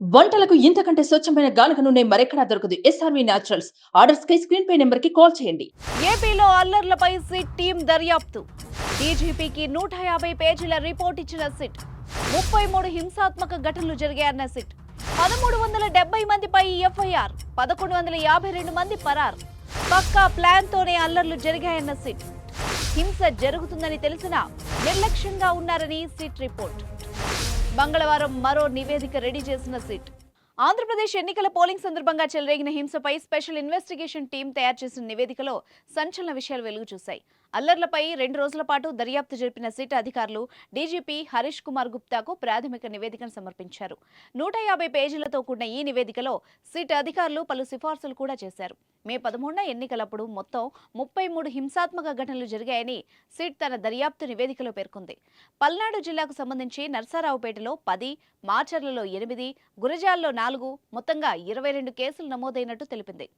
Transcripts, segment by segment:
వంటలకు ఇంతకంటే స్వచ్ఛమైన గానుగ నూనె మరెక్కడా దొరకదు. SRV naturals. ఆర్డర్స్ కై స్క్రీన్ పై నెంబర్ కి కాల్ చేయండి. ఏపీలో అల్లర్లపై సిట్ టీం దర్యాప్తు. డీజీపీకి 150 పేజీల రిపోర్ట్ ఇచ్చిన సిట్. 33 హింసాత్మక ఘటనలు జరిగాయన్న సిట్. 1370 మందిపై ఎఫ్ఐఆర్. 1152 మంది పరార్. పక్కా ప్లాన్ తోనే అల్లర్లు జరిగాయన్న సిట్. హింస జరుగుతుందని తెలిసినా నిర్లక్ష్యంగా ఉన్నారని సిట్ రిపోర్ట్. మంగళవారం మరో నివేదిక రెడీ చేసిన సిట్. ఆంధ్రప్రదేశ్ ఎన్నికల పోలింగ్ సందర్భంగా చెలరేగిన హింసపై స్పెషల్ ఇన్వెస్టిగేషన్ టీం తయారు చేసిన నివేదికలో సంచలన విషయాలు వెలుగు చూశాయి. అల్లర్లపై 2 రోజుల పాటు దర్యాప్తు జరిపిన సిట్ అధికారులు డీజీపీ హరీష్ కుమార్ గుప్తాకు ప్రాథమిక నివేదికను సమర్పించారు. 150 పేజీలతో కూడిన ఈ నివేదికలో సిట్ అధికారులు పలు సిఫార్సులు కూడా చేశారు. మే 13న ఎన్నికలప్పుడు మొత్తం 33 హింసాత్మక ఘటనలు జరిగాయని సిట్ తన దర్యాప్తు నివేదికలో పేర్కొంది. పల్నాడు జిల్లాకు సంబంధించి నర్సారావుపేటలో 10, మాచర్లలో 8, గురజాల్లో 4, మొత్తంగా 22 కేసులు నమోదైనట్టు తెలిపింది.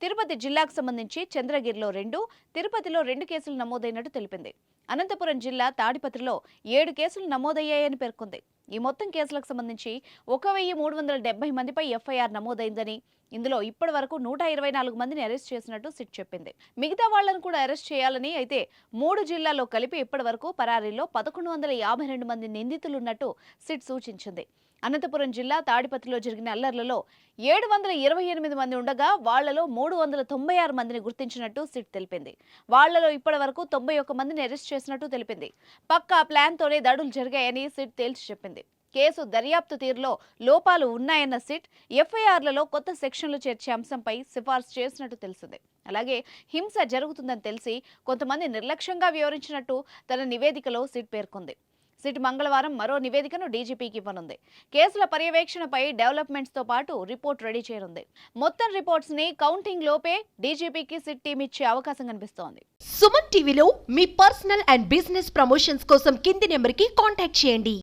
తిరుపతి జిల్లాకు సంబంధించి చంద్రగిరిలో 2, తిరుపతిలో 2 కేసులు నమోదైనట్టు తెలిపింది. అనంతపురం జిల్లా తాడిపత్రిలో 7 కేసులు నమోదయ్యాయని పేర్కొంది. ఈ మొత్తం కేసులకు సంబంధించి 1370 మందిపై ఎఫ్ఐఆర్ నమోదైందని, ఇందులో ఇప్పటి వరకు 124 మందిని అరెస్ట్ చేసినట్టు సిట్ చెప్పింది. మిగతా వాళ్లను కూడా అరెస్ట్ చేయాలని, అయితే 3 జిల్లాల్లో కలిపి ఇప్పటి వరకు పరారీలో 1152 మంది నిందితులున్నట్టు సిట్ సూచించింది. అనంతపురం జిల్లా తాడిపత్రిలో జరిగిన అల్లర్లలో 728 మంది ఉండగా వాళ్లలో 396 మందిని గుర్తించినట్టు సిట్ తెలిపింది. వాళ్లలో ఇప్పటి వరకు 91 మందిని అరెస్ట్ చేసినట్టు తెలిపింది. పక్కా ప్లాన్ తోనే దాడులు జరిగాయని సిట్ తేల్చి చెప్పింది. కేసు దర్యాప్తు తీరులో లోపాలు ఉన్నాయన్న సిట్ ఎఫ్ఐఆర్లలో కొత్త సెక్షన్లు చేర్చే అంశంపై సిఫార్సు చేసినట్టు తెలిసింది. అలాగే హింస జరుగుతుందని తెలిసి కొంతమంది నిర్లక్ష్యంగా వ్యవహరించినట్టు తన నివేదికలో సిట్ పేర్కొంది. సిట్ మంగళవారం మరో నివేదికను డీజీపీకి ఇవ్వనుంది. కేసుల పర్యవేక్షణపై డెవలప్మెంట్స్ తో పాటు రిపోర్ట్ రెడీ చేయనుంది. మొత్తం రిపోర్ట్స్ ని కౌంటింగ్ లోపే డీజీపీకి సిట్ టీం ఇచ్చే అవకాశం కనిపిస్తోంది. సుమన్ టీవీలో మీ పర్సనల్ అండ్ బిజినెస్ ప్రమోషన్స్ కోసం కింది నెంబర్ కి కాంటాక్ట్ చేయండి.